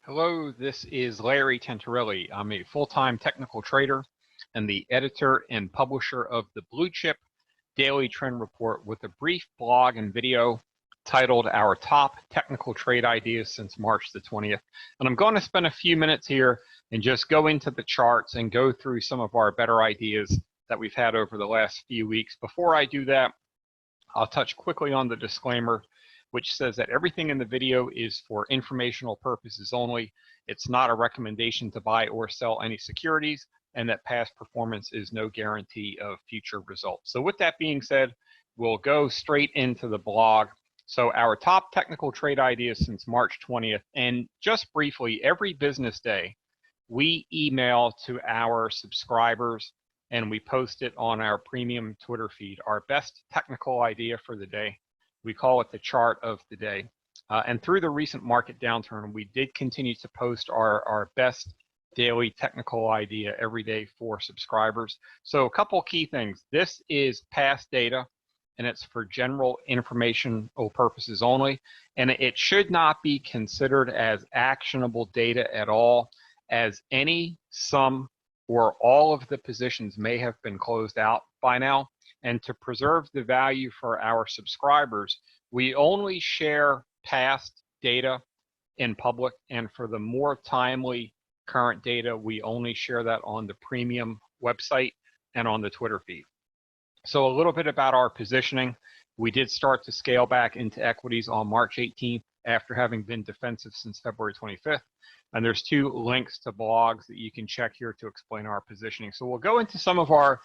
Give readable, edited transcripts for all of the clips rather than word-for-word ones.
Hello, this is Larry Tentarelli. I'm a full-time technical trader and the editor and publisher of the Blue Chip Daily Trend Report with a brief blog and video titled Our Top Technical Trade Ideas Since March the 20th. And I'm going to spend a few minutes here and just go into the charts and go through some of our better ideas that we've had over the last few weeks. Before I do that, I'll touch quickly on the disclaimer, which says that everything in the video is for informational purposes only. It's not a recommendation to buy or sell any securities, and that past performance is no guarantee of future results. So with that being said, we'll go straight into the blog. So our top technical trade ideas since March 20th, and just briefly, every business day, we email to our subscribers and we post it on our premium Twitter feed, our best technical idea for the day. We call it the chart of the day. And through the recent market downturn, we did continue to post our best daily technical idea every day for subscribers. So a couple key things. This is past data, and it's for general informational purposes only. And it should not be considered as actionable data at all, as any, some, or all of the positions may have been closed out by now. And to preserve the value for our subscribers, we only share past data in public, and for the more timely current data, we only share that on the premium website and on the Twitter feed. So a little bit about our positioning. We did start to scale back into equities on March 18th after having been defensive since February 25th. And there's two links to blogs that you can check here to explain our positioning. So we'll go into some of our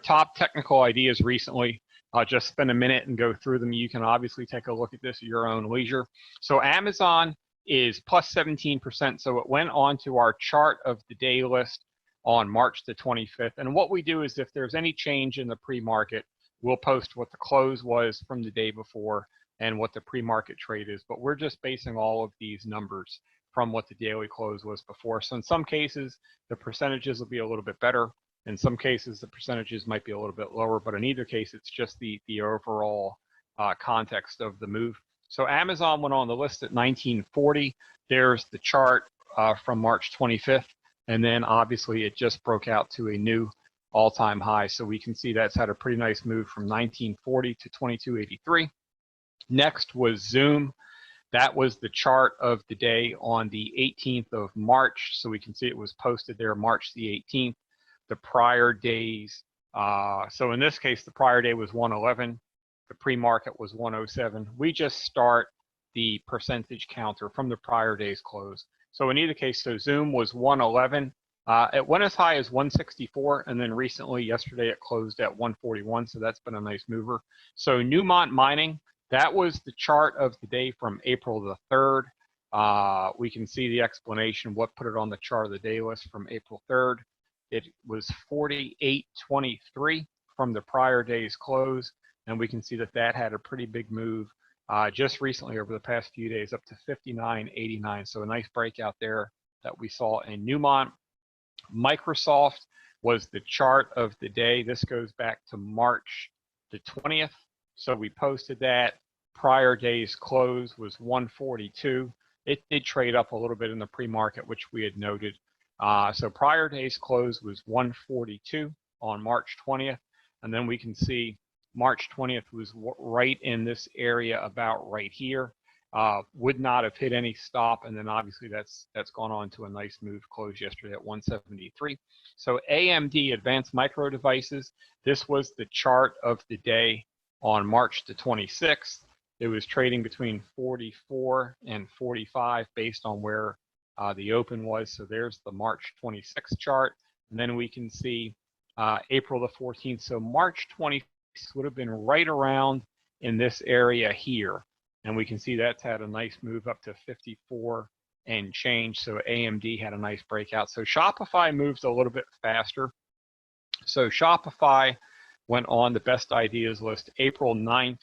top technical ideas recently. I'll just spend a minute and go through them. You can obviously take a look at this at your own leisure. So Amazon is plus 17%. So it went on to our chart of the day list on March the 25th. And what we do is if there's any change in the pre-market, we'll post what the close was from the day before and what the pre-market trade is. But we're just basing all of these numbers from what the daily close was before. So in some cases, the percentages will be a little bit better. In some cases, the percentages might be a little bit lower, but in either case, it's just the overall context of the move. So Amazon went on the list at 1940. There's the chart from March 25th. And then obviously it just broke out to a new all-time high. So we can see that's had a pretty nice move from 1940 to 2283. Next was Zoom. That was the chart of the day on the 18th of March. So we can see it was posted there March the 18th. The prior days, so in this case, the prior day was 111. The pre-market was 107. We just start the percentage counter from the prior day's close. So in either case, so Zoom was 111. It went as high as 164, and then recently, yesterday, it closed at 141. So that's been a nice mover. So Newmont Mining, that was the chart of the day from April the 3rd. We can see the explanation, what put it on the chart of the day list from April 3rd. It was 48.23 from the prior day's close, and we can see that that had a pretty big move just recently over the past few days up to 59.89. So a nice breakout there that we saw in Newmont. Microsoft was the chart of the day. This goes back to March the 20th. So we posted that. Prior day's close was 142. It did trade up a little bit in the pre-market, which we had noted. So prior day's close was 142 on March 20th. And then we can see March 20th was right in this area about right here. Would not have hit any stop. And then obviously that's gone on to a nice move, closed yesterday at 173. So AMD, Advanced Micro Devices, this was the chart of the day on March the 26th. It was trading between 44 and 45 based on where the open was. So there's the March 26th chart. And then we can see April the 14th. So March 26th would have been right around in this area here. And we can see that's had a nice move up to 54 and change. So AMD had a nice breakout. So Shopify moves a little bit faster. So Shopify went on the best ideas list April 9th.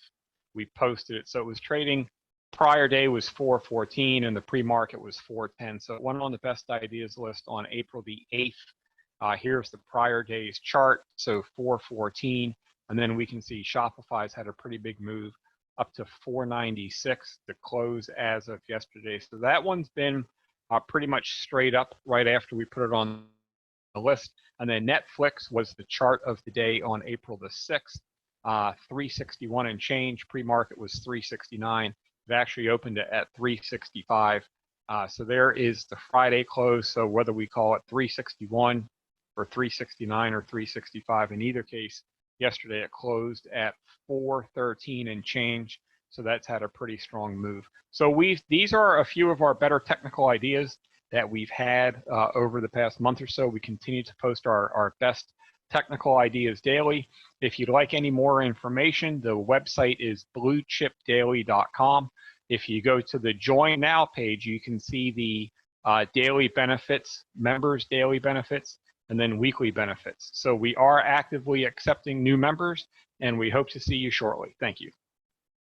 We posted it. So it was trading, prior day was 414 and the pre-market was 410. So it went on the best ideas list on April the 8th. Here's the prior day's chart. So 414. And then we can see Shopify's had a pretty big move up to 496 to close as of yesterday. So that one's been pretty much straight up right after we put it on the list. And then Netflix was the chart of the day on April the 6th, 361 and change. Pre-market was 369. It actually opened at 365. So there is the Friday close. So whether we call it 361 or 369 or 365, in either case, yesterday it closed at 413 and change. So that's had a pretty strong move. So these are a few of our better technical ideas that we've had over the past month or so. We continue to post our best technical ideas daily. If you'd like any more information, the website is bluechipdaily.com. If you go to the Join Now page, you can see the daily benefits, members' daily benefits, and then weekly benefits. So we are actively accepting new members, and we hope to see you shortly. Thank you.